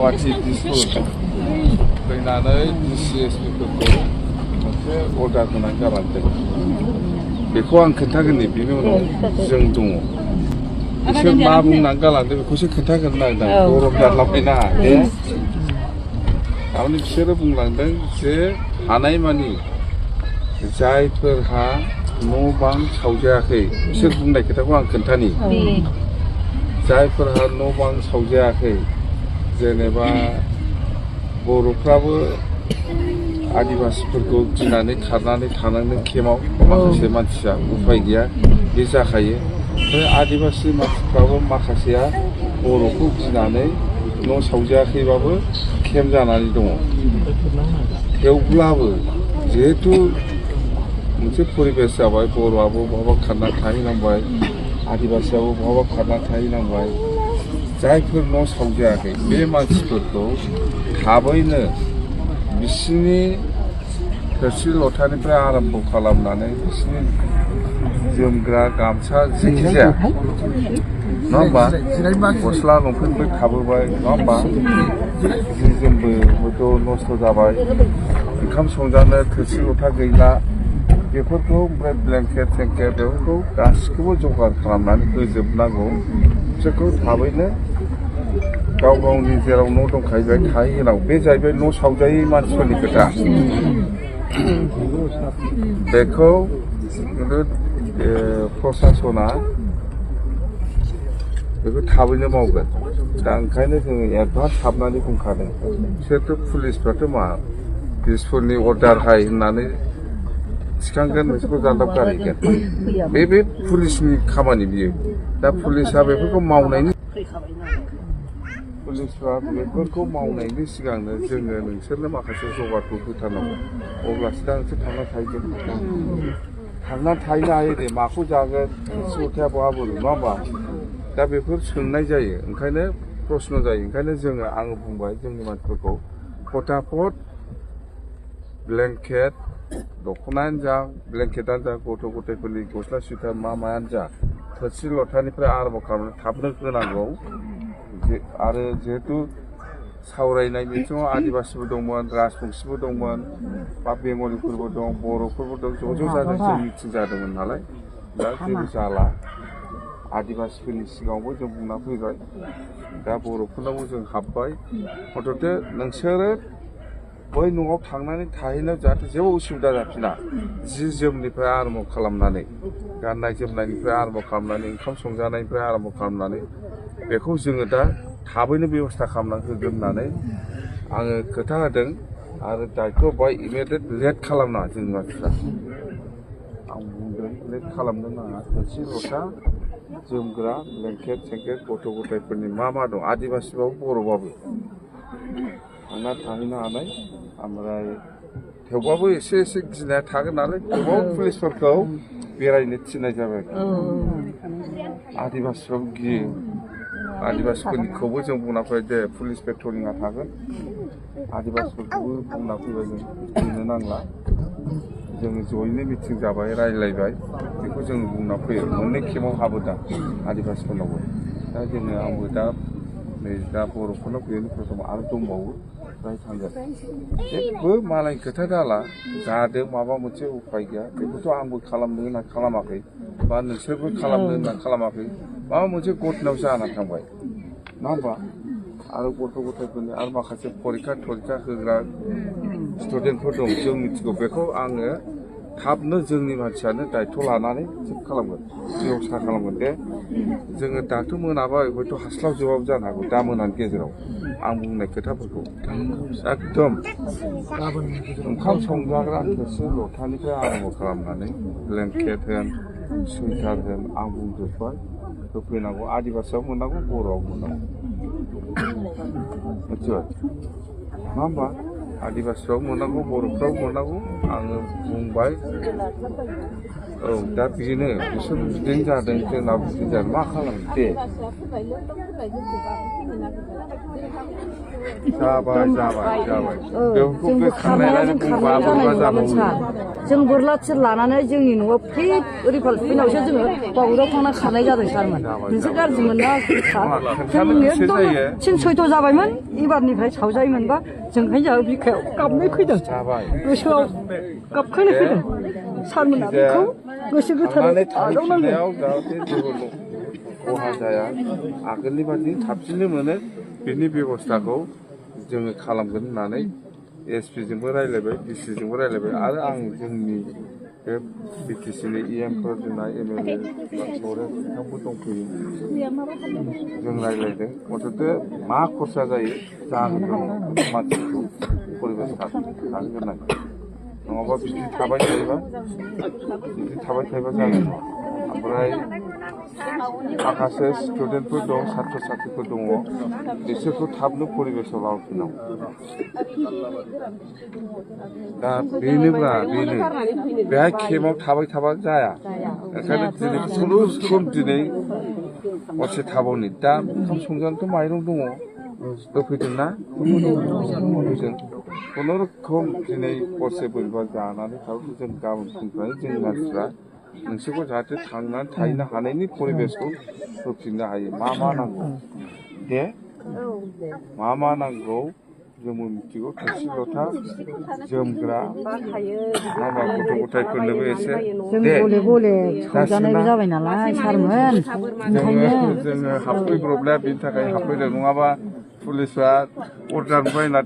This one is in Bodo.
गुवाहाटि दिसपुर फैनानै DCSPफोरखौ मोनसे अर्डार होनानै गालांदों। बेखौ आं खोन्थागोन बिनि उनाव जों दङ। बिसोर मा बुंनानै गालांदों बेखौसो खोन्थागोन नागिरदों। गरम जालाबायना दे। थारमाने बिसोरो बुंलांदों जे हानायमानि जायफोरहा न' बां सावजायाखै बिसोर बुंनाय खोथाखौ आं खोन्थानि। जायफोरहा न' बां सावजायाखै जेनेबा बर'फ्राबो आदिबासिफोरखौ गिनानै खारनानै थानांदों केम्पआव माखासे मानसिया उफाय गैया बे जाखायो। ओमफ्राय आदिबासि मानसिफ्राबो माखासेया बर'खौ गिनानै न' सावजायाखैबाबो केम्प जानानै दङ। थेवब्लाबो जिहेथु मोनसे परिबेस जाबाय बर'आबो बहाबा खारनानै थाहैनांबाय आदिबासियाबो बहाबा खारनानै थाहैनांबाय। जायफोर न' सावजायाखै बे मानसिफोरखौ थाबैनो बिसिनि थोरसि लथानिफ्राय आरम्भ खालामनानै बिसिनि जोमग्रा गामसा जायखिजाया नङा होमबा गस्ला लंपेन्टबो थाबोबाय नङा होमबा जि जोमबो हयथ' नस्थ' जाबाय ओंखाम संजानो थोरसि लथा गैला बेफोरखौ ओमफ्राय ब्लेंकेट थेंकेट बेफोरखौ गासिखौबो जगार खालामनानै होजोबनांगौ। बिसोरखौ थाबैनो गाव गावनि जेराव न' दंखायो थाहैहोनांगौ। बे जाहैबाय न' सावजायै मानसिफोरनि खोथा। बेखौ प्रसासना बेखौ थाबैनो मावगोन। दा ओंखायनो जोङो एडभान्स हाबनानै बुंखादों। बिसोरथ' पुलिसफ्राथ' मा दिसपुरनि अर्डारहाय होननानै थिखांगोन बिसोरखौ जान्दाब गारहैगोन। बे पुलिसनि खामानि बियो। दा पुलिसा बेफोरखौ मावनायनि पुलिसफ्रा बेफोरखौ मावनायनि सिगांनो जोङो नोंसोरनो माखासे जगारखौ होथारनांगौ। अब्लासो दा नोंसोर थांना थाहैगोन। थांना थाहैनो हायो दे माखौ जागोन थोरसि लथाया बहा बोरो नङा होमबा? दा बेफोर सोंनाय जायो ओंखायनो प्रश्न जायो। ओंखायनो जोङो आङो बुंबाय जोंनि मानसिफोरखौ फटाफट ब्लेंकेट दख'नायानो जा ब्लेंकेटानो जा गथ' गथायफोरनि गस्ला सुइटार मायानो जा थोरसि लथानिफ्राय आरम्भ खालामनानै थाबनो होनांगौ। आरो जिहेतु सावरायनाय बिथिङाव आदिबासिबो दंमोन राजबंसिबो दंमोन बा बेंगलिफोरबो दं बर'फोरबो दं ज' जाजाय जों मिटिं जादोंमोन नालाय दा जेबो जाला। आदिबासिफोरनि सिगाङावबो जों बुंना फैबाय दा बर'फोरनावबो जों हाबबाय। हथथे नोंसोरो बै न'आव थांनानै थाहैनायाव जाहाथे जेबो उसुबिदा जाफिना जि जोमनिफ्राय आरम्भ खालामनानै गाननाय जोमनायनिफ्राय आरम्भ खालामनानै ओंखाम संजानायनिफ्राय आरम्भ खालामनानै बेखौ जोङो दा थाबैनो बेब'स्था खालामनानै होगोन होननानै आङो खोथा होदों। आरो दायथ' बाय इमिडियेट लेट खालामनाङा जोंनि मानसिफ्रा। आं बुंदों लेट खालामनो नाङा। थोरसि लथा जोमग्रा ब्लेंकेट थेंकेट गथ' गथायफोरनि मा दं आदिबासिबाबो बर'बाबो थांना थाहैनो हानाय। ओमफ्राय थेवबाबो एसे गिनाया थागोन नालाय थेवबाबो पुलिसफोरखौ बेरायनो थिननाय जाबाय। आदिबासिफ्राबो गियो। आदिबासिफोरनिखौबो जों बुंना फैबाय दे पुलिस पेट्रलिंआ थागोन। आदिबासिफोरखौबो बुंना फैबाय जों गिनो नांला। जोङो जयैनो मिटिं जाबाय रायज्लायबाय बेखौ जों बुंना फैयो। मोननै केम्पआव हाबोदा आदिबासिफोरनावबो दा जोङो आंबो दा नै दा बर'फोरनाव फैयो प्रथम आरो दंबावो फ्राय थांगोन। जेबो मालायनि खोथा दाला जादों माबा मोनसे उफाय गैया बेखौथ' आंबो खालामनो होनना खालामाखै बा नोंसोरबो खालामनो होनना खालामाखै। माबा मोनसे घटनायाव जानानै थांबाय नङा होमबा? आरो गथ' गथायफोरनि आरो माखासे फरिखा थरिखा होग्रा स्टुडेन्टफोर दं जों मिथिगौ। बेखौ आङो थाबनो जोंनि मानसियानो दायथ' लानानै थिग खालामगोन बेब'स्था खालामगोन दे। जोङो दाथ' मोनाबाय हयथ' हास्लाबजोबाबो जानो हागौ दा मोनानि गेजेराव आं बुंनाय खोथाफोरखौ एकदम ओंखाम संजाग्रा थोरसि लथानिफ्राय आरम्भ खालामनानै ब्लेंकेट होन सुइटार होन आं बुंजोब्बाय होफैनांगौ। आदिबासियाव मोननांगौ बर'आव मोननांगौ मिथिबाय नङा होमबा? आदिबासिफ्राव मोननांगौ बर'फ्राव मोननांगौ आङो बुंबाय औ दा बेनो बिसोर बिदिनो जादों जोंनाव बिदिनो जादों मा खालामनो दे जाबाय जोंबो खारनाया जों खारनाय जानाय नङामोन सार जों बोरला थिर लानानै जोंनि न'आव फिट ओरैफाल फैनायावसो जोङो बावुराव थांना खारनाय जादों सारमोन नोंसोर गाज्रि मोनना जों एकदम थिन सयथ' जाबायमोन एबारनिफ्राय सावजायोमोनबा जोंहाय जोंहा बिखायाव गाबनाय फैदों गोसोआव गाबखांनाय फैदों सारमोना बेखौ गोसो गोथारै आजावनांगौ जाहाथे जेबो खहा जाया आगोलनि बादि थाबसिननो मोनो बिनि बेब'स्थाखौ जोङो खालामगोन होननानै एसपिजोंबो रायज्लायबाय डिसिजोंबो रायज्लायबाय आरो आं जोंनि बे बिटिसिनि इएमफोर जोंना एमएलए बिथांबो दंफैयो जों रायज्लायदों मथथे मा खरसा जायो जाहोगोन मानसिखौ परिबेस थाहोग्रोनांगोन नङाबा बिदि थाबाय थायोबा जानाय नङा ओमफ्राय माखासे स्टुडेन्टफोर दं सात्र साथ्रिफोर दङ बिसोरखौ थाबनो परिबेसाव लाबोफिननांगौ दा बेनोब्रा बेनो बेहाय केम्पआव थाबाय थाबा जाया ओंखायनो दिनै खुनुरुखुम दिनै हरसे थाबावनि दा ओंखाम संजानोथ' माइरं दङ होफैदोंना होफैदों खुनुरुखुम दिनै हरसे बोरैबा जानानै थाबो जों गाबोन फुंनिफ्राय जोंनि मानसिफ्रा नोंसोरखौ जाहाथे थांनानै थाहैनो हानायनि परिबेसखौ होफिननो हायो मा नांगौ दे मा नांगौ जोंबो मिथिगौ थोरसि लथा जोमग्रा माबा गथ' गथायफोरनोबो एसे दे गले गले संजानायबो जाबाय नालाय सारमोन जोङो हाबफैब्रबनाया बिनि थाखाय हाबफैदों नङाबा पुलिसआ अर्डार बायना